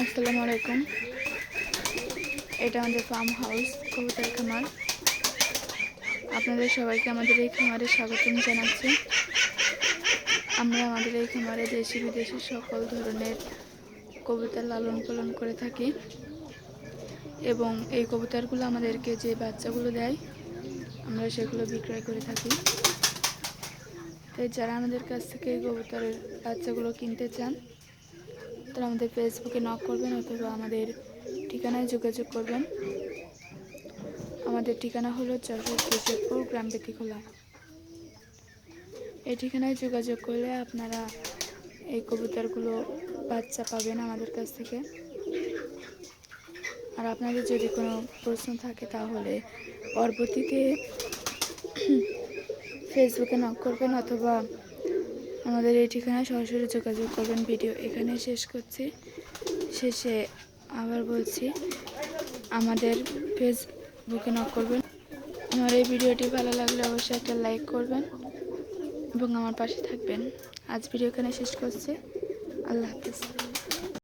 আসসালামু আলাইকুম। এটা আমাদের ফার্ম হাউস, কবুতর খামার। আপনাদের সবাইকে আমাদের এই খামারে স্বাগতম জানাচ্ছি। আমরা আমাদের এই খামারে দেশি বিদেশি সকল ধরনের কবুতর লালন পালন করে থাকি এবং এই কবুতরগুলো আমাদেরকে যে বাচ্চাগুলো দেয় আমরা সেগুলো বিক্রয় করে থাকি। তাই যারা আমাদের কাছ থেকে এই কবুতরের বাচ্চাগুলো কিনতে চান তারা আমাদের ফেসবুকে নক করবেন অথবা আমাদের ঠিকানায় যোগাযোগ করবেন। আমাদের ঠিকানা হলো যশোর কেশবপুর, গ্রাম বেতিখোলা। এই ঠিকানায় যোগাযোগ করলে আপনারা এই কবুতরগুলো বাচ্চা পাবেন আমাদের কাছ থেকে। আর আপনাদের যদি কোনো প্রশ্ন থাকে তাহলে পরবর্তীতে ফেসবুকে নক করবেন অথবা আমাদের এই ঠিকানায় সরাসরি যোগাযোগ করবেন। ভিডিও এখানে শেষ করছি। শেষে আবার বলছি, আমাদের ফেসবুকে নক করবেন। আমার এই ভিডিওটি ভালো লাগলে অবশ্যই একটা লাইক করবেন এবং আমার পাশে থাকবেন। আজ ভিডিও এখানে শেষ করছি। আল্লাহ হাফেজ।